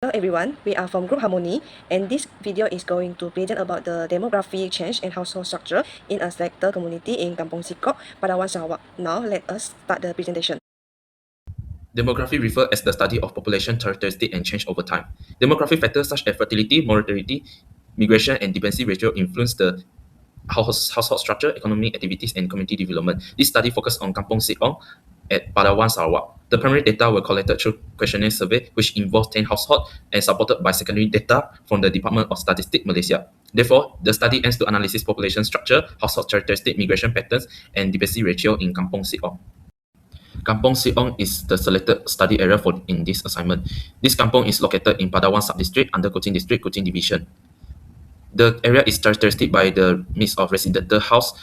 Hello everyone, we are from Group Harmony, and this video is going to present about the demography change and household structure in a selected community in Kampong Sikog, Palawan, Sarawak. Now let us start the presentation. Demography refers as the study of population characteristic and change over time. Demographic factors such as fertility, mortality, migration, and dependency ratio influence the household structure, economic activities, and community development. This study focused on Kampong Sikong at Palawan, Sarawak. The primary data were collected through questionnaire survey, which involved 10 households and supported by secondary data from the Department of Statistics Malaysia. Therefore, the study aims to analyze population structure, household characteristic, migration patterns, and dependency ratio in Kampong Sikong. Kampong Siong is the selected study area for in this assignment. This kampong is located in Padawan Sub-District under Kuching District, Kuching Division. The area is characteristic by the mix of residential house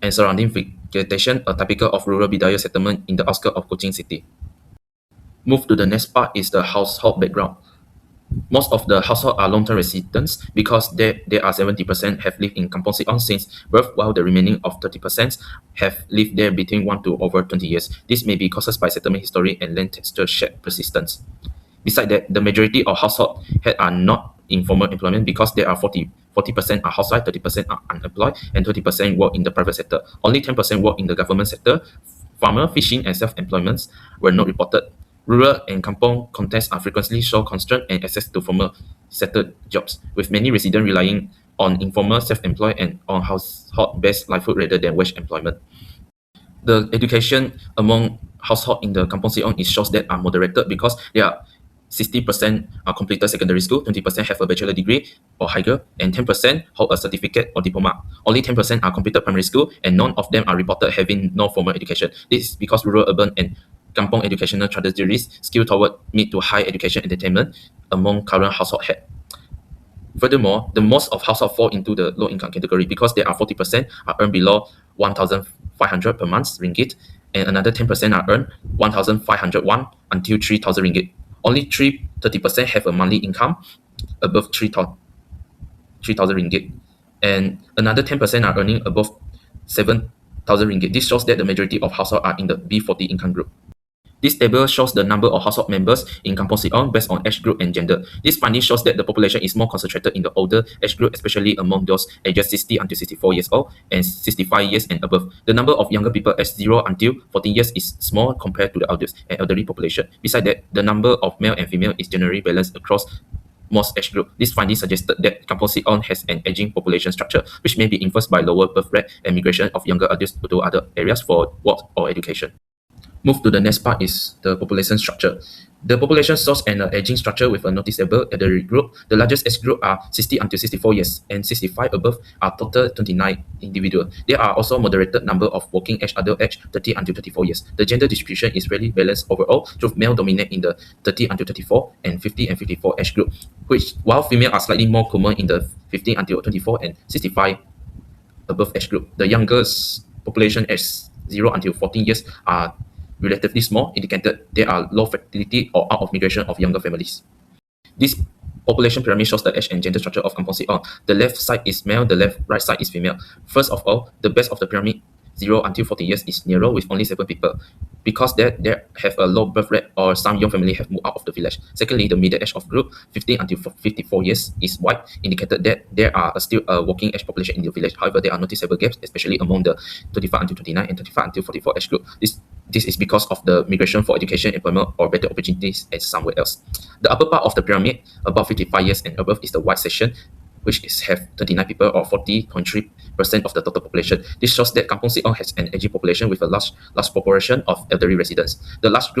and surrounding vegetation, a typical of rural Bidayuh settlement in the outskirts of Kuching City. Move to the next part is the household background. Most of the household are long-term residents because there are 70% have lived in Kampong Siong since birth, while the remaining of 30% have lived there between 1 to over 20 years. This may be caused by settlement history and land texture shared persistence. Besides that, the majority of household head are not in formal employment because there are 40% are housewives, 30% are unemployed, and 20% work in the private sector. Only 10% work in the government sector. Farmer, fishing, and self-employments were not reported. Rural and kampong contexts are frequently show constraint and access to formal settled jobs, with many residents relying on informal, self-employed, and on household-based livelihood rather than wage employment. The education among household in the Kampong Siong is shows that are moderated because there are 60% are completed secondary school, 20% have a bachelor degree or higher, and 10% hold a certificate or diploma. Only 10% are completed primary school, and none of them are reported having no formal education. This is because rural, urban, and kampong educational trajectories skew toward mid to high education entertainment among current household head. Furthermore, the most of household fall into the low income category because there are 40% are earned below 1,500 per month ringgit, and another 10% are earned 1,501 until 3,000 ringgit. Only 30% have a monthly income above 3,000 ringgit, and another 10% are earning above 7,000 ringgit. This shows that the majority of households are in the B40 income group. This table shows the number of household members in Kampong Siong based on age group and gender. This finding shows that the population is more concentrated in the older age group, especially among those ages 60 until 64 years old and 65 years and above. The number of younger people aged 0 until 14 years is small compared to the elders and elderly population. Besides that, the number of male and female is generally balanced across most age group. This finding suggested that Kampong Siong has an aging population structure, which may be influenced by lower birth rate and migration of younger adults to other areas for work or education. Move to the next part is the population structure. The population shows an aging structure with a noticeable elderly group. The largest age group are 60 until 64 years, and 65 above are total 29 individuals. There are also moderated number of working age adult age 30 until 34 years. The gender distribution is fairly balanced overall, with male dominate in the 30 until 34 and 50 and 54 age group, while female are slightly more common in the 50 until 24 and 65 above age group. The youngest population aged 0 until 14 years are relatively small, indicated there are low fertility or out of migration of younger families. This population pyramid shows the age and gender structure of Kampong Siong. The left side is male, the right side is female. First of all, the base of the pyramid 0 until 40 years is narrow with only 7 people because they have a low birth rate or some young family have moved out of the village. Secondly, the middle age of group 15 until 54 years is wide, indicated that there are still a working age population in the village. However, there are noticeable gaps, especially among the 25 until 29 and 35 until 44 age group. This is because of the migration for education, employment, or better opportunities as somewhere else. The upper part of the pyramid, above 55 years and above, is the white section, which have 29 people or 40.3% of the total population. This shows that Kampong Siong has an aging population with a large proportion of elderly residents. The last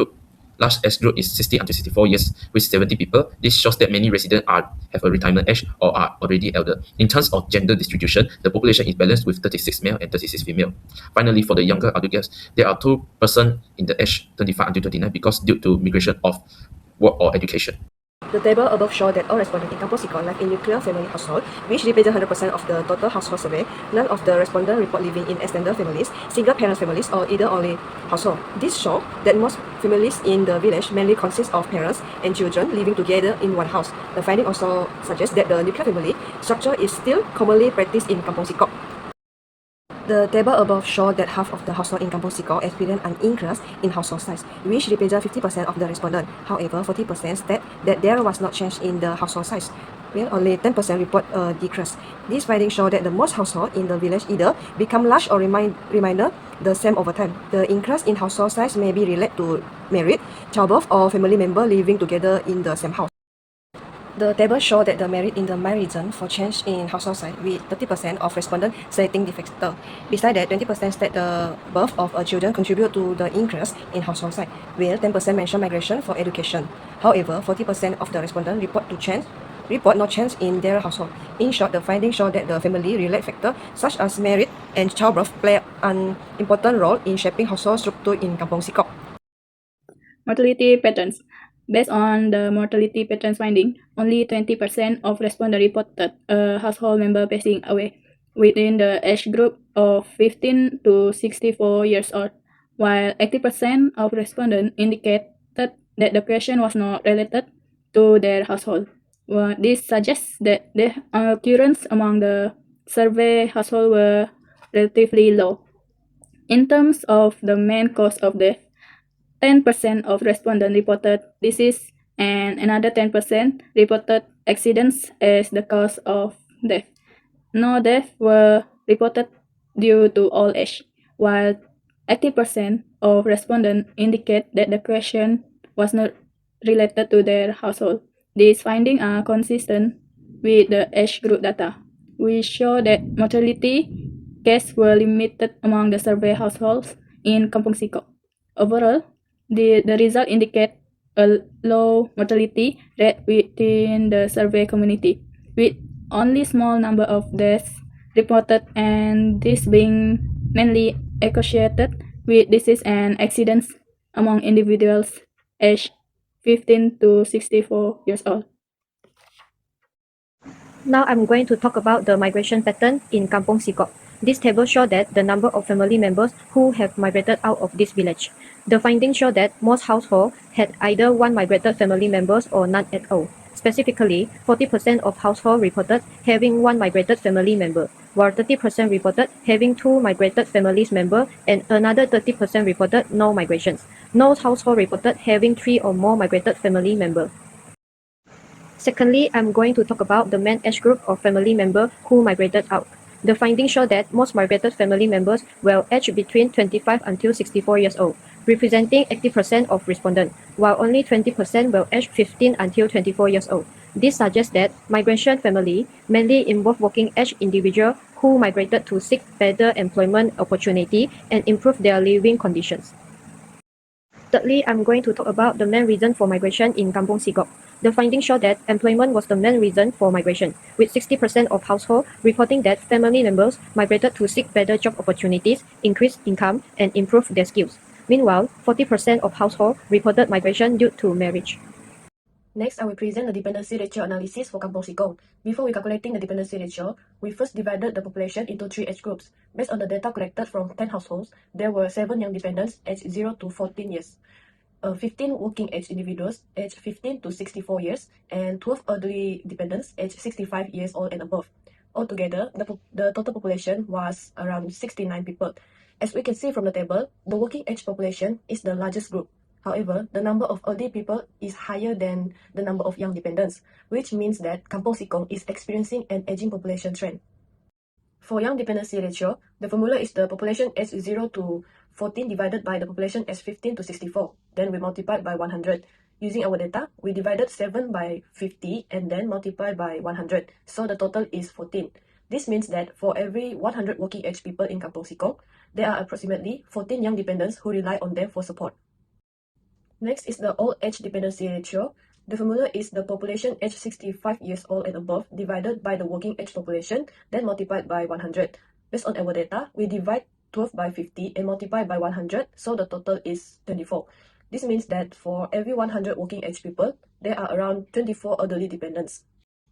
age group is 60 until 64 years with 70 people. This shows that many residents have a retirement age or are already elder. In terms of gender distribution, the population is balanced with 36 male and 36 female. Finally, for the younger adults, there are 2% in the age 25 until 29 because due to migration of work or education. The table above shows that all respondents in Kampong Sikong live in nuclear family household, which represent 100% of the total household survey. None of the respondents report living in extended families, single parent families, or either only household. This shows that most families in the village mainly consist of parents and children living together in one house. The finding also suggests that the nuclear family structure is still commonly practiced in Kampong Sikong. The table above shows that half of the household in Kampong Sikog experienced an increase in household size, which represents 50% of the respondents. However, 40% state that there was not change in the household size, while only 10% report a decrease. These findings show that the most households in the village either become large or remain the same over time. The increase in household size may be related to married, childbirth, or family members living together in the same house. The table shows that the merit in the main reason for change in household size, with 30% of respondents citing the factor. Besides that, 20% state the birth of a children contribute to the increase in household size, while 10% mention migration for education. However, 40% of the respondents report no change in their household. In short, the findings show that the family-related factors such as marriage and childbirth play an important role in shaping household structure in Kampong Sikok. Mortality patterns. Based on the mortality patterns finding, only 20% of respondents reported a household member passing away within the age group of 15 to 64 years old, while 80% of respondents indicated that the question was not related to their household. This suggests that the occurrence among the survey household were relatively low. In terms of the main cause of death, 10% of respondents reported disease and another 10% reported accidents as the cause of death. No deaths were reported due to old age, while 80% of respondents indicate that the question was not related to their household. These findings are consistent with the age group data. We show that mortality cases were limited among the survey households in Kampong Sikok. Overall, the result indicate a low mortality rate within the survey community, with only small number of deaths reported, and this being mainly associated with disease and accidents among individuals aged 15 to 64 years old. Now I'm going to talk about the migration pattern in Kampong Sikok. This table shows that the number of family members who have migrated out of this village. The findings show that most households had either one migrated family members or none at all. Specifically, 40% of households reported having one migrated family member, while 30% reported having two migrated family members and another 30% reported no migrations. No household reported having three or more migrated family members. Secondly, I'm going to talk about the main age group of family members who migrated out. The findings show that most migrated family members were aged between 25 until 64 years old, representing 80% of respondents, while only 20% were aged 15 until 24 years old. This suggests that migration family mainly involve working-age individuals who migrated to seek better employment opportunity and improve their living conditions. Thirdly, I'm going to talk about the main reason for migration in Kampong Sikok. The findings show that employment was the main reason for migration, with 60% of households reporting that family members migrated to seek better job opportunities, increase income, and improve their skills. Meanwhile, 40% of households reported migration due to marriage. Next, I will present the dependency ratio analysis for Kampong Sikong. Before we calculating the dependency ratio, we first divided the population into 3 age groups. Based on the data collected from 10 households, there were 7 young dependents aged 0 to 14 years, 15 working age individuals aged 15 to 64 years, and 12 elderly dependents aged 65 years old and above. Altogether, the total population was around 69 people. As we can see from the table, the working age population is the largest group. However, the number of elderly people is higher than the number of young dependents, which means that Kampong Sikong is experiencing an aging population trend. For young dependency ratio, the formula is the population aged 0 to 14 divided by the population aged 15 to 64. Then we multiplied by 100. Using our data, we divided 7 by 50 and then multiplied by 100. So the total is 14. This means that for every 100 working age people in Kampong Sikong, there are approximately 14 young dependents who rely on them for support. Next is the old age dependency ratio. The formula is the population aged 65 years old and above divided by the working age population, then multiplied by 100. Based on our data, we divide 12 by 50 and multiply by 100, so the total is 24. This means that for every 100 working age people, there are around 24 elderly dependents.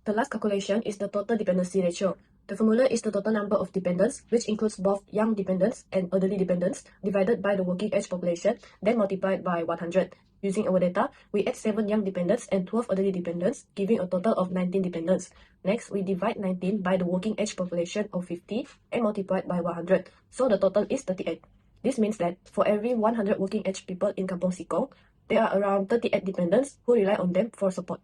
The last calculation is the total dependency ratio. The formula is the total number of dependents, which includes both young dependents and elderly dependents, divided by the working age population, then multiplied by 100. Using our data, we add 7 young dependents and 12 elderly dependents, giving a total of 19 dependents. Next, we divide 19 by the working age population of 50 and multiply it by 100, so the total is 38. This means that for every 100 working age people in Kampong Sikong, there are around 38 dependents who rely on them for support.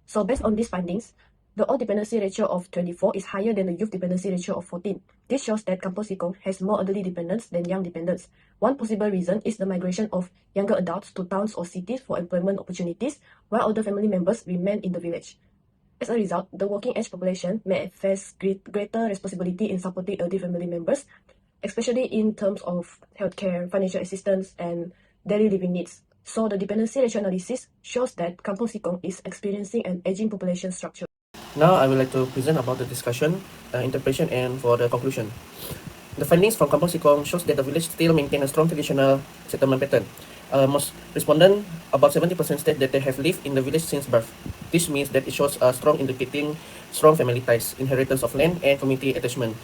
So based on these findings, the old dependency ratio of 24 is higher than the youth dependency ratio of 14. This shows that Kampong Sikong has more elderly dependents than young dependents. One possible reason is the migration of younger adults to towns or cities for employment opportunities, while older family members remain in the village. As a result, the working age population may face greater responsibility in supporting elderly family members, especially in terms of healthcare, financial assistance, and daily living needs. So the dependency ratio analysis shows that Kampong Sikong is experiencing an aging population structure. Now I would like to present about the discussion, interpretation, and for the conclusion. The findings from Kampong Sikong shows that the village still maintain a strong traditional settlement pattern. Most respondents, about 70%, state that they have lived in the village since birth. This means that it shows a strong indicating strong family ties, inheritance of land, and community attachment.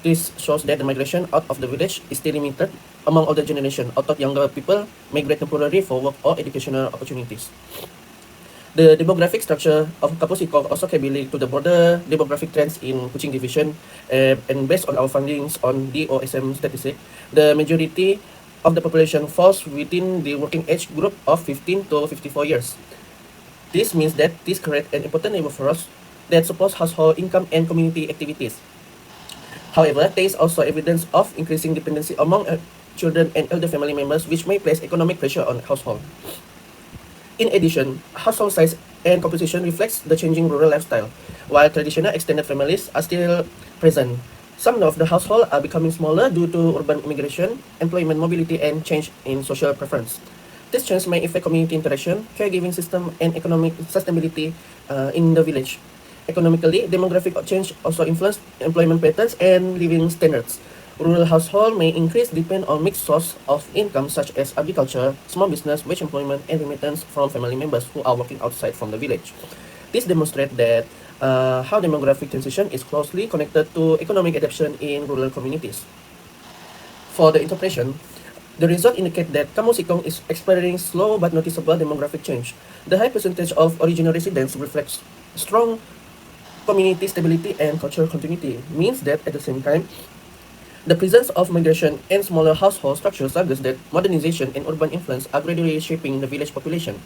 This shows that the migration out of the village is still limited among older generation, although younger people migrate temporarily for work or educational opportunities. The demographic structure of Kampong Sikong also can be linked to the broader demographic trends in Kuching Division, and based on our findings on DOSM statistic, the majority of the population falls within the working age group of 15 to 54 years. This means that this creates an important neighbor for us that supports household income and community activities. However, there is also evidence of increasing dependency among children and elder family members, which may place economic pressure on household. In addition, household size and composition reflects the changing rural lifestyle. While traditional extended families are still present, some of the households are becoming smaller due to urban immigration, employment mobility, and change in social preference. This change may affect community interaction, caregiving system, and economic sustainability in the village. Economically, demographic change also influence employment patterns and living standards. Rural household may increase depend on mixed source of income such as agriculture, small business, wage employment, and remittance from family members who are working outside from the village. This demonstrates that how demographic transition is closely connected to economic adaptation in rural communities. For the interpretation, the result indicate that Kampong Sikong is experiencing slow but noticeable demographic change. The high percentage of original residents reflects strong community stability and cultural continuity, means that at the same time, the presence of migration and smaller household structures suggests that modernization and urban influence are gradually shaping the village population.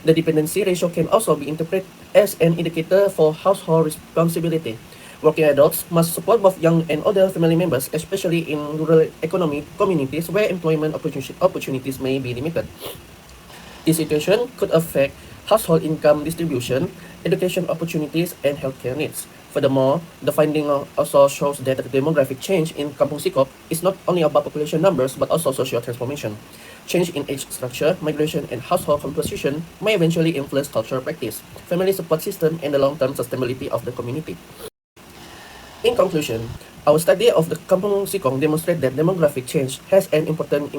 The dependency ratio can also be interpreted as an indicator for household responsibility. Working adults must support both young and older family members, especially in rural economic communities where employment opportunities may be limited. This situation could affect household income distribution, education opportunities, and healthcare needs. Furthermore, the finding also shows that the demographic change in Kampong Sikong is not only about population numbers but also social transformation. Change in age structure, migration, and household composition may eventually influence cultural practice, family support system, and the long-term sustainability of the community. In conclusion, our study of the Kampong Sikong demonstrates that demographic change has an important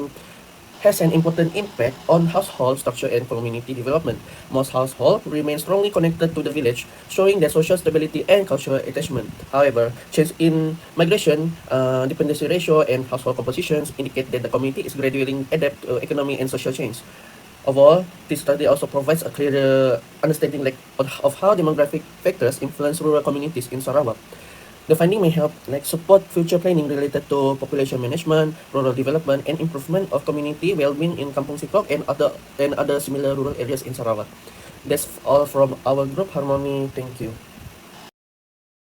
impact on household structure and community development. Most households remain strongly connected to the village, showing their social stability and cultural attachment. However, change in migration, dependency ratio, and household compositions indicate that the community is gradually adapt to economic and social change. Overall, this study also provides a clearer understanding of how demographic factors influence rural communities in Sarawak. The finding may help support future planning related to population management, rural development, and improvement of community well-being in Kampong Sikong and other similar rural areas in Sarawak. That's all from our group Harmony. Thank you.